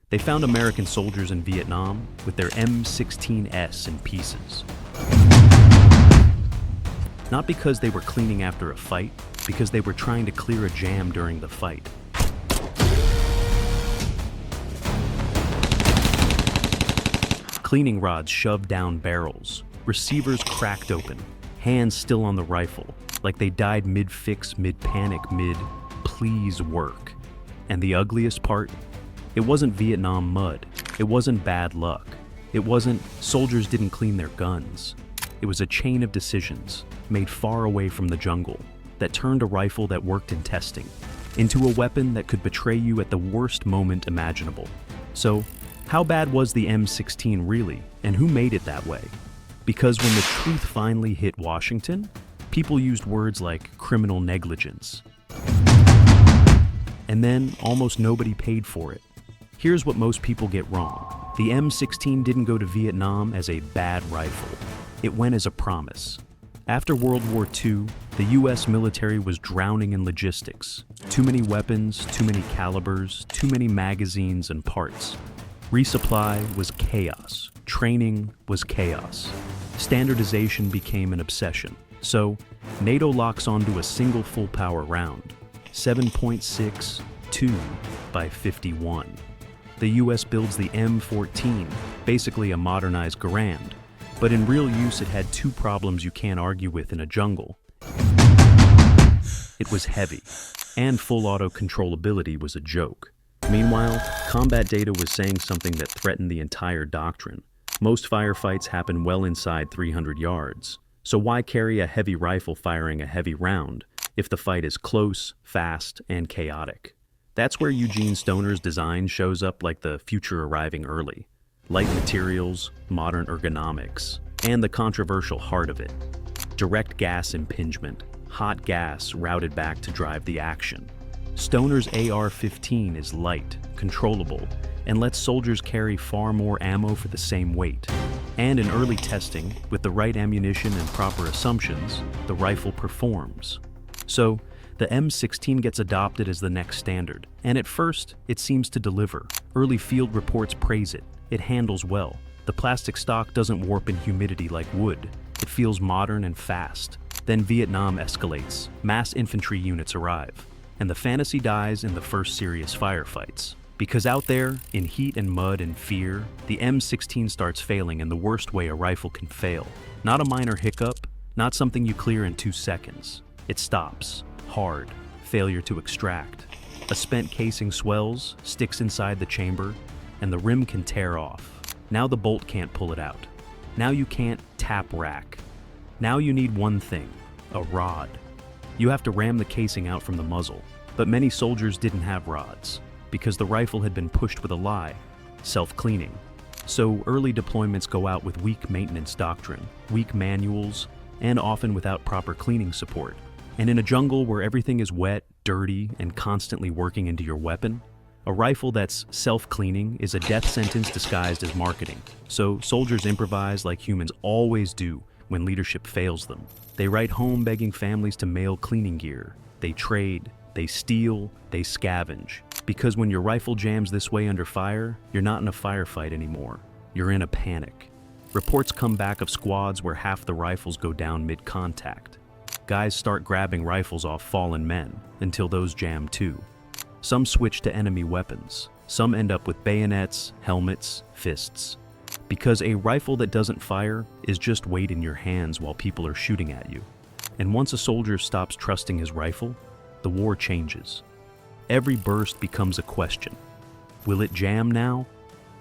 They found American soldiers in Vietnam with their M16s in pieces. Not because they were cleaning after a fight, because they were trying to clear a jam during the fight. Cleaning rods shoved down barrels, receivers cracked open, hands still on the rifle, like they died mid-fix, mid-panic, mid-please work. And the ugliest part? It wasn't Vietnam mud. It wasn't bad luck. It wasn't soldiers didn't clean their guns. It was a chain of decisions made far away from the jungle that turned a rifle that worked in testing into a weapon that could betray you at the worst moment imaginable. So, how bad was the M16 really, and who made it that way? Because when the truth finally hit Washington, people used words like criminal negligence. And then almost nobody paid for it. Here's what most people get wrong. The M16 didn't go to Vietnam as a bad rifle. It went as a promise. After World War II, the US military was drowning in logistics. Too many weapons, too many calibers, too many magazines and parts. Resupply was chaos. Training was chaos. Standardization became an obsession. So, NATO locks onto a single full-power round, 7.62 by 51. The US builds the M14, basically a modernized Garand, but in real use it had two problems you can't argue with in a jungle. It was heavy, and full auto controllability was a joke. Meanwhile, combat data was saying something that threatened the entire doctrine. Most firefights happen well inside 300 yards. So why carry a heavy rifle firing a heavy round if the fight is close, fast, and chaotic? That's where Eugene Stoner's design shows up like the future arriving early. Light materials, modern ergonomics, and the controversial heart of it. Direct gas impingement, hot gas routed back to drive the action. Stoner's AR-15 is light, controllable, and lets soldiers carry far more ammo for the same weight. And in early testing, with the right ammunition and proper assumptions, the rifle performs. So, the M16 gets adopted as the next standard, and at first, it seems to deliver. Early field reports praise it. It handles well. The plastic stock doesn't warp in humidity like wood. It feels modern and fast. Then Vietnam escalates. Mass infantry units arrive. And the fantasy dies in the first serious firefights. Because out there, in heat and mud and fear, the M16 starts failing in the worst way a rifle can fail. Not a minor hiccup, not something you clear in 2 seconds. It stops. Hard. Failure to extract. A spent casing swells, sticks inside the chamber, and the rim can tear off. Now the bolt can't pull it out. Now you can't tap rack. Now you need one thing, a rod. You have to ram the casing out from the muzzle. But many soldiers didn't have rods, because the rifle had been pushed with a lie, self-cleaning. So early deployments go out with weak maintenance doctrine, weak manuals, and often without proper cleaning support. And in a jungle where everything is wet, dirty, and constantly working into your weapon, a rifle that's self-cleaning is a death sentence disguised as marketing. So soldiers improvise like humans always do when leadership fails them. They write home begging families to mail cleaning gear. They trade, they steal, they scavenge. Because when your rifle jams this way under fire, you're not in a firefight anymore. You're in a panic. Reports come back of squads where half the rifles go down mid-contact. Guys start grabbing rifles off fallen men until those jam too. Some switch to enemy weapons. Some end up with bayonets, helmets, fists. Because a rifle that doesn't fire is just weight in your hands while people are shooting at you. And once a soldier stops trusting his rifle, the war changes. Every burst becomes a question. Will it jam now?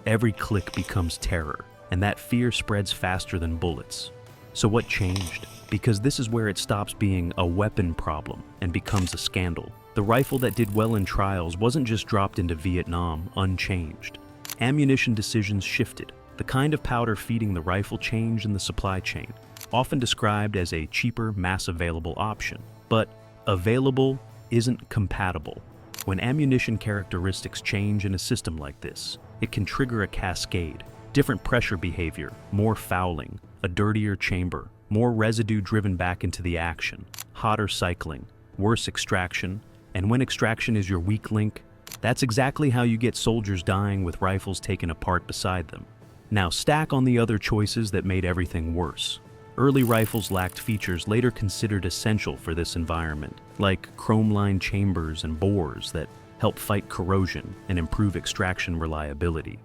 Every click becomes terror, and that fear spreads faster than bullets. So what changed? Because this is where it stops being a weapon problem and becomes a scandal. The rifle that did well in trials wasn't just dropped into Vietnam unchanged. Ammunition decisions shifted. The kind of powder feeding the rifle changed in the supply chain, often described as a cheaper, mass-available option. But available isn't compatible. When ammunition characteristics change in a system like this, it can trigger a cascade. Different pressure behavior, more fouling, a dirtier chamber, more residue driven back into the action, hotter cycling, worse extraction, and when extraction is your weak link, That's exactly how you get soldiers dying with rifles taken apart beside them. Now stack on the other choices that made everything worse. Early rifles lacked features later considered essential for this environment, like chrome-lined chambers and bores that help fight corrosion and improve extraction reliability.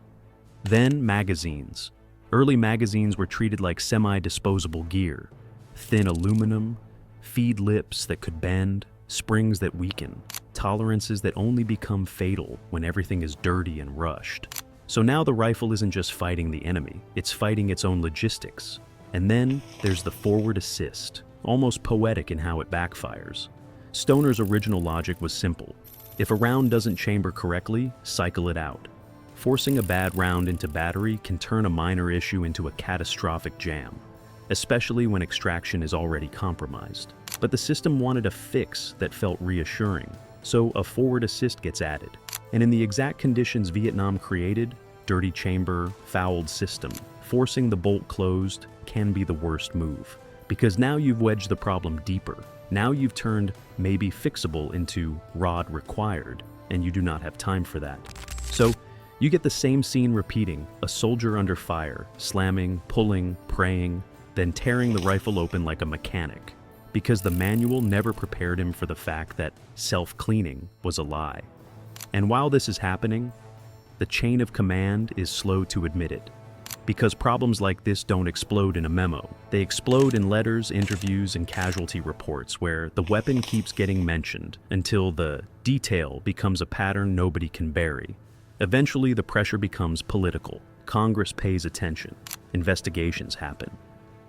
Then magazines. Early magazines were treated like semi-disposable gear. Thin aluminum, feed lips that could bend, springs that weaken, tolerances that only become fatal when everything is dirty and rushed. So now the rifle isn't just fighting the enemy, it's fighting its own logistics. And then there's the forward assist, almost poetic in how it backfires. Stoner's original logic was simple. If a round doesn't chamber correctly, cycle it out. Forcing a bad round into battery can turn a minor issue into a catastrophic jam, especially when extraction is already compromised. But the system wanted a fix that felt reassuring, so a forward assist gets added. And in the exact conditions Vietnam created, dirty chamber, fouled system, forcing the bolt closed can be the worst move. Because now you've wedged the problem deeper. Now you've turned maybe fixable into rod required, and you do not have time for that. So you get the same scene repeating, a soldier under fire, slamming, pulling, praying, then tearing the rifle open like a mechanic, because the manual never prepared him for the fact that self-cleaning was a lie. And while this is happening, the chain of command is slow to admit it. Because problems like this don't explode in a memo. They explode in letters, interviews, and casualty reports where the weapon keeps getting mentioned until the detail becomes a pattern nobody can bury. Eventually, the pressure becomes political. Congress pays attention. Investigations happen.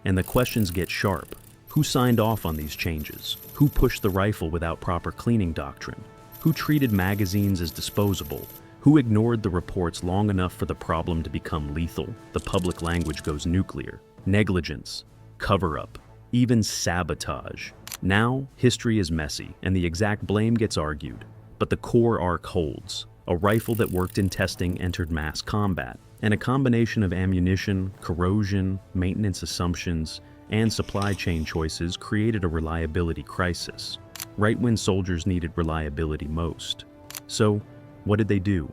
And the questions get sharp. Who signed off on these changes? Who pushed the rifle without proper cleaning doctrine? Who treated magazines as disposable? Who ignored the reports long enough for the problem to become lethal? The public language goes nuclear. Negligence, cover-up, even sabotage. Now, history is messy, and the exact blame gets argued. But the core arc holds. A rifle that worked in testing entered mass combat, and a combination of ammunition, corrosion, maintenance assumptions, and supply chain choices created a reliability crisis, right when soldiers needed reliability most. So, what did they do?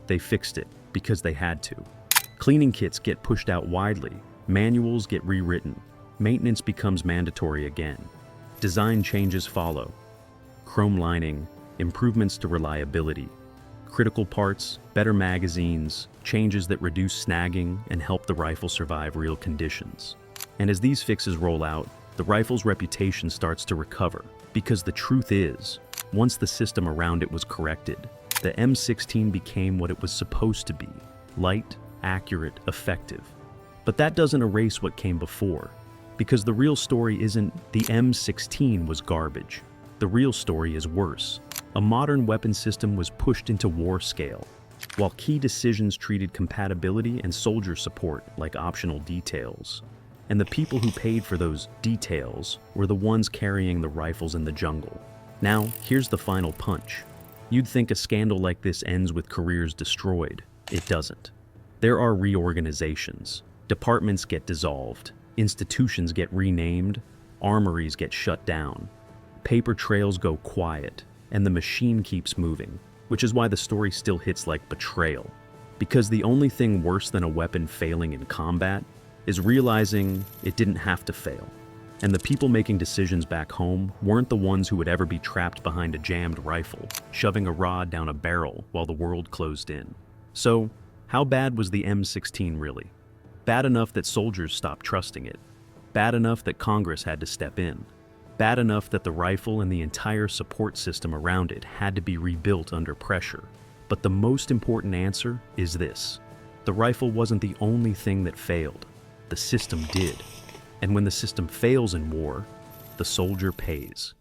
They fixed it, because they had to. Cleaning kits get pushed out widely, manuals get rewritten, maintenance becomes mandatory again. Design changes follow. Chrome lining, improvements to reliability, critical parts, better magazines, changes that reduce snagging and help the rifle survive real conditions. And as these fixes roll out, the rifle's reputation starts to recover, because the truth is, once the system around it was corrected, the M16 became what it was supposed to be: light, accurate, effective. But that doesn't erase what came before, because the real story isn't the M16 was garbage. The real story is worse. A modern weapon system was pushed into war scale, while key decisions treated compatibility and soldier support like optional details. And the people who paid for those details were the ones carrying the rifles in the jungle. Now, here's the final punch. You'd think a scandal like this ends with careers destroyed. It doesn't. There are reorganizations. Departments get dissolved. Institutions get renamed. Armories get shut down. Paper trails go quiet. And the machine keeps moving, which is why the story still hits like betrayal. Because the only thing worse than a weapon failing in combat is realizing it didn't have to fail. And the people making decisions back home weren't the ones who would ever be trapped behind a jammed rifle, shoving a rod down a barrel while the world closed in. So, how bad was the M16 really? Bad enough that soldiers stopped trusting it. Bad enough that Congress had to step in. Bad enough that the rifle and the entire support system around it had to be rebuilt under pressure. But the most important answer is this: the rifle wasn't the only thing that failed. The system did. And when the system fails in war, the soldier pays.